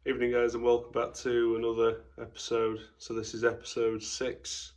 Evening guys, and welcome back to another episode. So this is episode 6.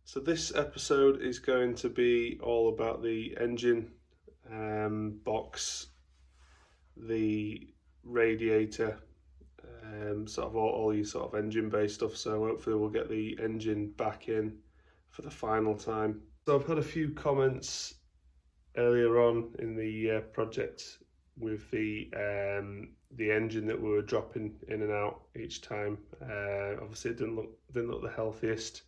So this episode is going to be all about the engine box, the radiator, sort of all your sort of engine based stuff. So hopefully we'll get the engine back in for the final time. So I've had a few comments earlier on in the project with the engine that we were dropping in and out each time. Obviously it didn't look the healthiest.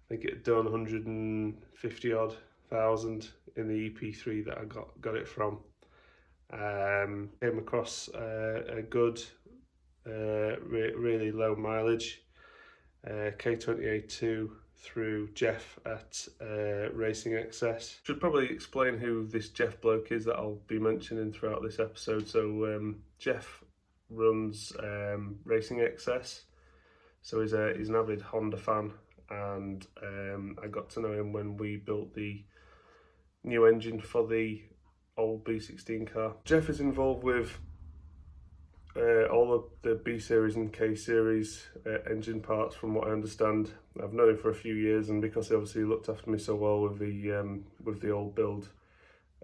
I think it had done 150 odd thousand in the EP3 that I got it from. Came across a good, really low mileage K28-2 through Jeff at Racing Excess. Should probably explain who this Jeff bloke is that I'll be mentioning throughout this episode. So Jeff runs Racing Excess, so he's an avid Honda fan. And I got to know him when we built the new engine for the old B16 car. Jeff is involved with all of the B series and K series engine parts, from what I understand. I've known him for a few years, and because he obviously looked after me so well with the old build,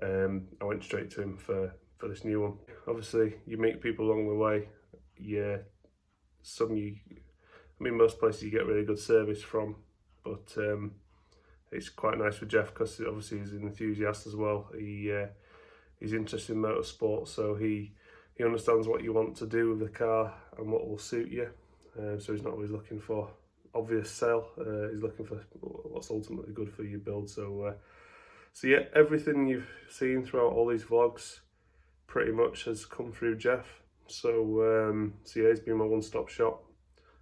I went straight to him for this new one. Obviously, you meet people along the way. I mean, most places you get really good service from, but it's quite nice with Jeff because obviously he's an enthusiast as well. He's interested in motorsport, so he understands what you want to do with the car and what will suit you. So he's not always looking for obvious sell. He's looking for what's ultimately good for your build. So yeah, everything you've seen throughout all these vlogs pretty much has come through Jeff. So yeah, he's been my one-stop shop.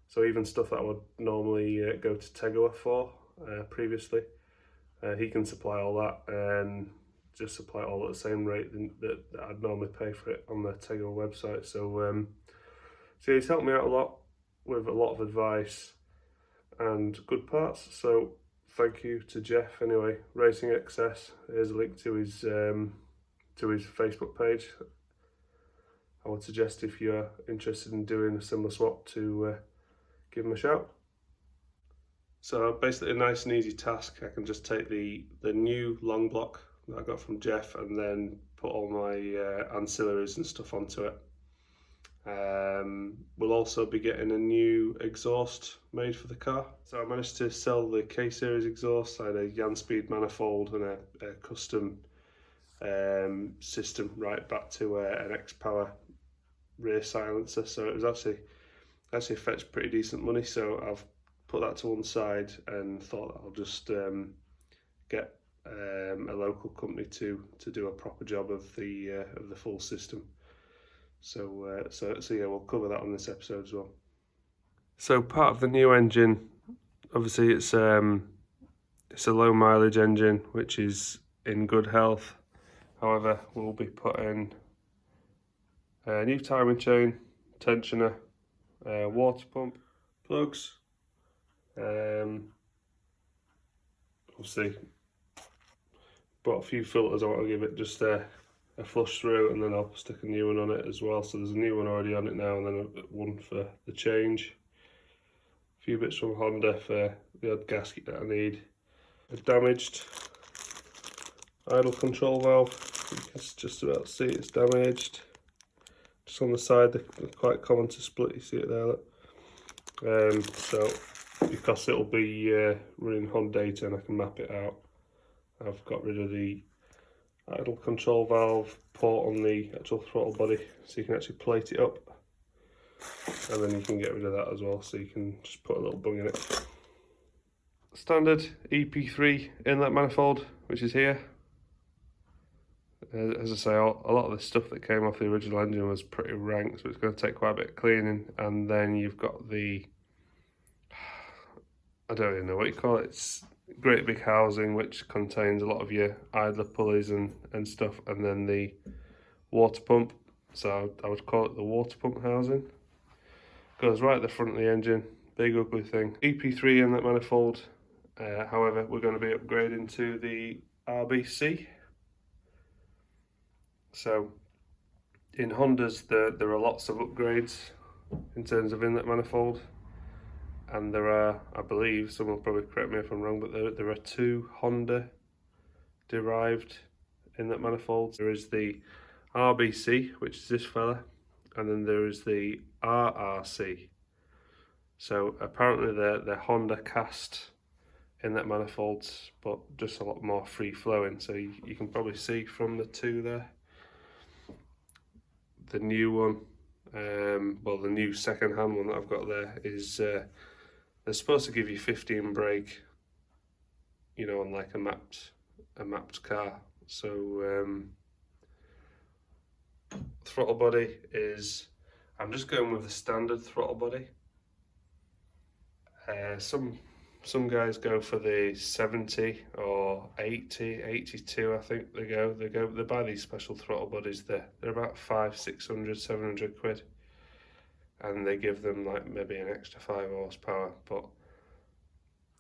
So even stuff that I would normally go to Tegoa for previously, he can supply all that and just supply it all at the same rate that I'd normally pay for it on the Tegoa website. So, so he's helped me out a lot with a lot of advice and good parts. So thank you to Jeff anyway. Racing Excess, here's a link to his Facebook page. I would suggest if you're interested in doing a similar swap to give him a shout. So basically a nice and easy task. I can just take the new long block that I got from Jeff and then put all my ancillaries and stuff onto it. We'll also be getting a new exhaust made for the car. So I managed to sell the K-Series exhaust. I had a Yanspeed manifold and a custom system right back to an X-Power rear silencer. So it was actually fetched pretty decent money, so I've put that to one side and thought that I'll just get a local company to do a proper job of the full system. So yeah, we'll cover that on this episode as well. So part of the new engine, obviously it's a low mileage engine which is in good health. However, we'll be putting a new timing chain, tensioner, water pump, plugs, obviously bought a few filters. I want to give it just a flush through, and then I'll stick a new one on it as well. So there's a new one already on it now, and then one for the change. A few bits from Honda for the odd gasket that I need. A damaged idle control valve. You can just about see it's damaged. Just on the side, they're quite common to split. You see it there, look. So because it'll be running Honda data and I can map it out, I've got rid of the idle control valve port on the actual throttle body, so you can actually plate it up, and then you can get rid of that as well, so you can just put a little bung in it. Standard EP3 inlet manifold, which is here. As I say, a lot of the stuff that came off the original engine was pretty rank, so it's going to take quite a bit of cleaning. And then you've got the I don't really know what you call it. It's great big housing which contains a lot of your idler pulleys and stuff, and then the water pump. So I would call it the water pump housing. Goes right at the front of the engine, big ugly thing. EP3 inlet manifold. However, we're going to be upgrading to the RBC. So in Hondas, there are lots of upgrades in terms of inlet manifold, and there are, I believe, someone will probably correct me if I'm wrong, but there are 2 Honda derived inlet manifolds. There is the RBC, which is this fella, and then there is the RRC. So apparently they're Honda cast inlet manifolds, but just a lot more free flowing. So you can probably see from the 2 there. The new one, well, the new second-hand one that I've got there is they're supposed to give you 15 brake, you know, on like a mapped car. So throttle body is, I'm just going with the standard throttle body. Some guys go for the 70 or 80, 82, I think they buy these special throttle bodies. They're about 500, 600, 700 quid, and they give them like maybe an extra 5 horsepower, but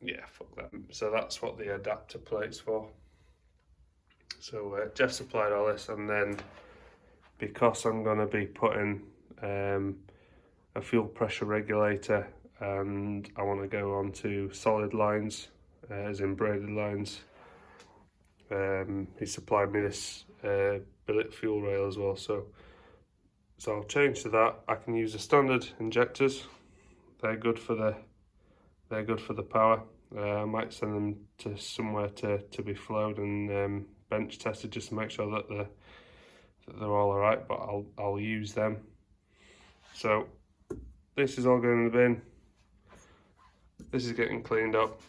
yeah, fuck that. So that's what the adapter plate's for. So Jeff supplied all this, and then because I'm going to be putting a fuel pressure regulator, and I want to go on to solid lines, as in braided lines, he supplied me this billet fuel rail as well. So I'll change to that. I can use the standard injectors. They're good for the power. I might send them to somewhere to be flowed and bench tested, just to make sure that they're all alright, but I'll use them. So this is all going in the bin. This is getting cleaned up.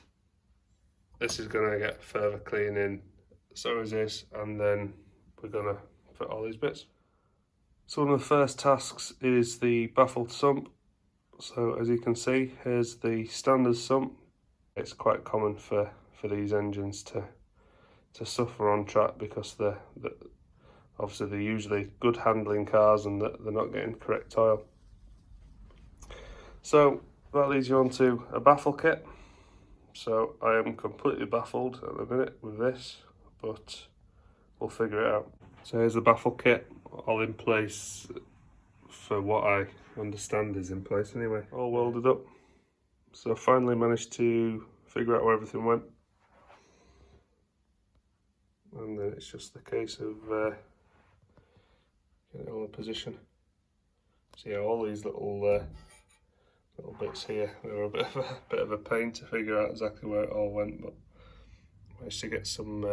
This is going to get further cleaning. So is this, and then we're going to fit all these bits. So one of the first tasks is the baffled sump. So as you can see, here's the standard sump. It's quite common for these engines to suffer on track because obviously they're usually good handling cars and they're not getting correct oil. So that leads you on to a baffle kit. So I am completely baffled at the minute with this, but we'll figure it out. So here's the baffle kit, all in place for what I understand is in place anyway. All welded up. So I finally managed to figure out where everything went. And then it's just the case of getting it all in position. So yeah, all these little bits here, they were a bit of a pain to figure out exactly where it all went, but I managed to get some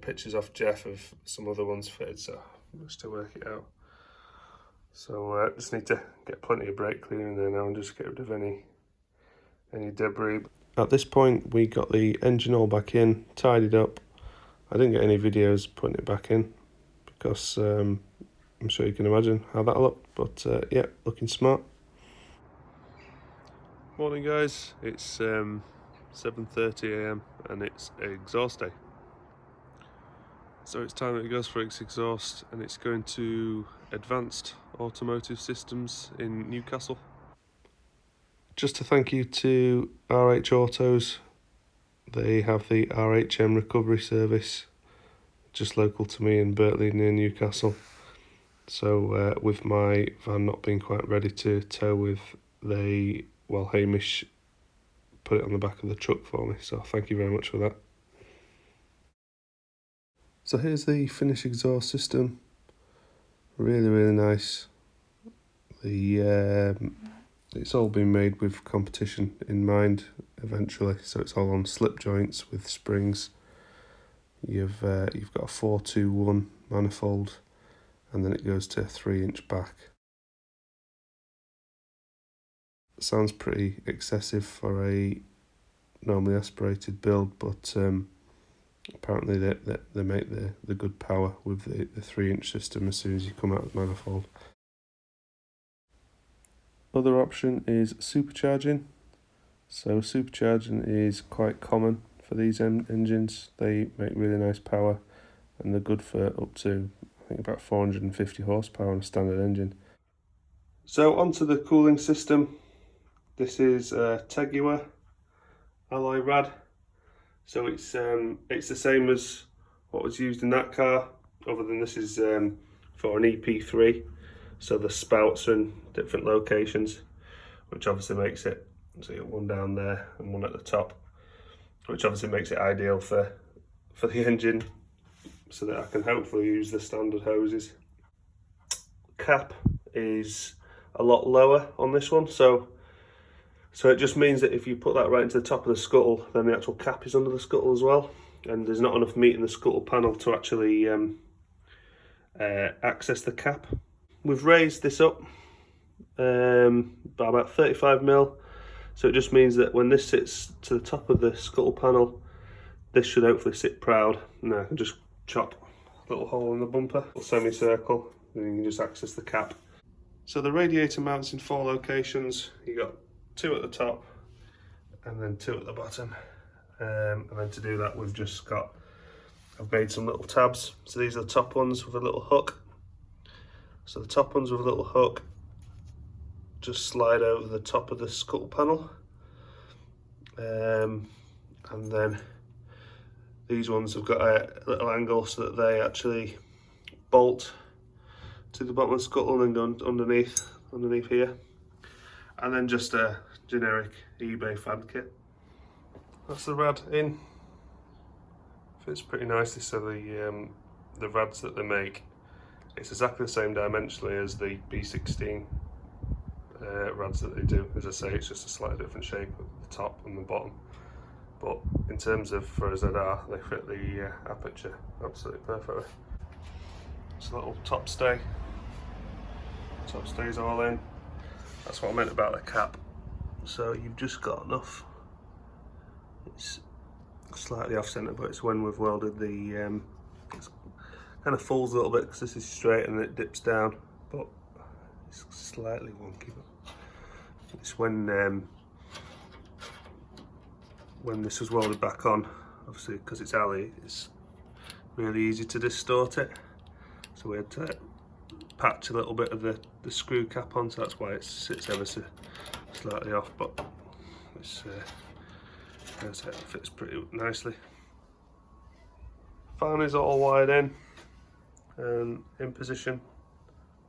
pictures off Jeff of some other ones fitted, so I managed to work it out. So just need to get plenty of brake cleaner in there now and just get rid of any debris. At this point we got the engine all back in, tidied up. I didn't get any videos putting it back in because I'm sure you can imagine how that looked, but yeah, looking smart. Morning guys, it's 7:30 AM and it's exhaust day. So it's time that it goes for its exhaust, and it's going to Advanced Automotive Systems in Newcastle. Just a thank you to RH Autos. They have the RHM recovery service just local to me in Birtley near Newcastle. So with my van not being quite ready to tow with, Hamish put it on the back of the truck for me, so thank you very much for that. So here's the finished exhaust system. Really nice. It's all been made with competition in mind eventually, so it's all on slip joints with springs. You've got a 421 manifold, and then it goes to a 3-inch back. Sounds pretty excessive for a normally aspirated build, but apparently they make the good power with the 3-inch system as soon as you come out of the manifold. Other option is supercharging. So supercharging is quite common for these engines. They make really nice power and they're good for up to, I think, about 450 horsepower on a standard engine. So onto the cooling system. This is a Tegua alloy rad. So it's the same as what was used in that car, other than this is for an EP3. So the spouts are in different locations, which obviously makes it, so you got one down there and one at the top, which obviously makes it ideal for the engine, so that I can hopefully use the standard hoses. Cap is a lot lower on this one, so it just means that if you put that right into the top of the scuttle, then the actual cap is under the scuttle as well, and there's not enough meat in the scuttle panel to actually access the cap. We've raised this up by about 35mm, so it just means that when this sits to the top of the scuttle panel, this should hopefully sit proud, and I can just chop a little hole in the bumper, a semicircle, and you can just access the cap. So the radiator mounts in 4 locations. You got 2 at the top and then 2 at the bottom, and then to do that I've made some little tabs. So these are the top ones with a little hook. So the top ones with a little hook just slide over the top of the scuttle panel, and then these ones have got a little angle so that they actually bolt to the bottom of the scuttle and then go underneath here. And then just a generic eBay fan kit. That's the rad in. Fits pretty nicely. So the rads that they make, it's exactly the same dimensionally as the B16 rads that they do. As I say, it's just a slightly different shape at the top and the bottom. But in terms of for a ZR, they fit the aperture absolutely perfectly. It's a little top stay. Top stays all in. That's what I meant about the cap. So you've just got enough. It's slightly off centre, but it's when we've welded the. It kind of falls a little bit because this is straight and it dips down, but it's slightly wonky. But it's when this was welded back on, obviously because it's alley, it's really easy to distort it. So we had to patch a little bit of the screw cap on, so that's why it sits ever so slightly off, but it's, it fits pretty nicely. Fan is all wired in and in position,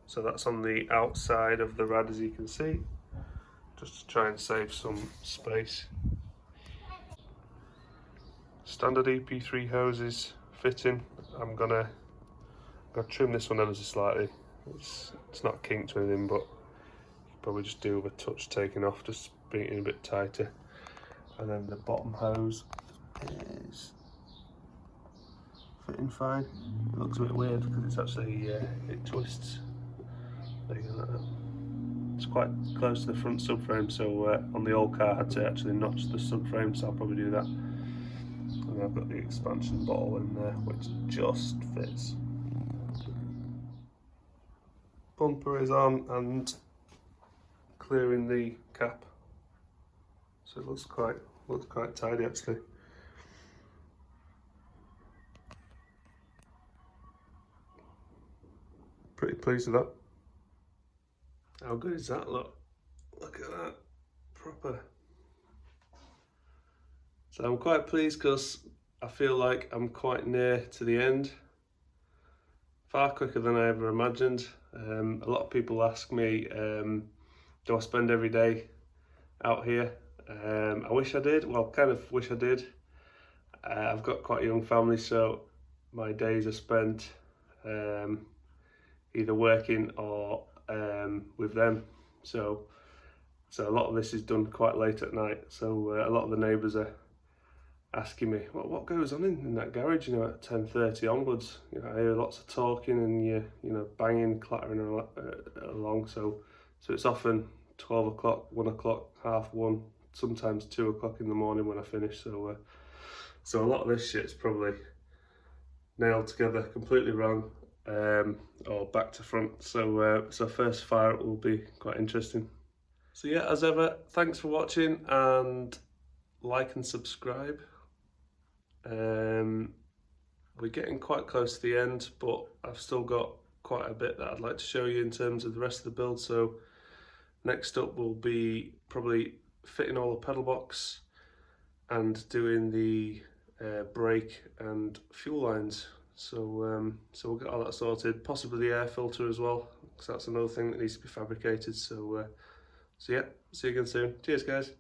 so that's on the outside of the rad, as you can see, just to try and save some space. Standard EP3 hoses fitting. I'm gonna trim this one ever so slightly. It's not kinked or anything, but probably just do with a touch taking off, just being a bit tighter. And then the bottom hose is fitting fine. It looks a bit weird because it's actually it twists. There you go. It's quite close to the front subframe, so on the old car I had to actually notch the subframe, so I'll probably do that. And I've got the expansion bottle in there, which just fits. Bumper is on and clearing the cap, so it looks quite tidy actually. Pretty pleased with that. How good is that? Look at that, proper. So I'm quite pleased because I feel like I'm quite near to the end. Far quicker than I ever imagined. A lot of people ask me, do I spend every day out here? I wish I did. Well, kind of wish I did. I've got quite a young family, so my days are spent either working or with them. So a lot of this is done quite late at night. So a lot of the neighbours are asking me, what goes on in that garage, you know, at 10:30 onwards. You know, I hear lots of talking and you know, banging, clattering along. So it's often 12 o'clock, 1 o'clock, 1:30, sometimes 2 o'clock in the morning when I finish. So a lot of this shit's probably nailed together completely wrong, or back to front. So first fire it will be quite interesting. So yeah, as ever, thanks for watching, and like and subscribe. We're getting quite close to the end, but I've still got quite a bit that I'd like to show you in terms of the rest of the build. So next up will be probably fitting all the pedal box and doing the brake and fuel lines. So we'll get all that sorted, possibly the air filter as well, because that's another thing that needs to be fabricated. So yeah, see you again soon. Cheers, guys.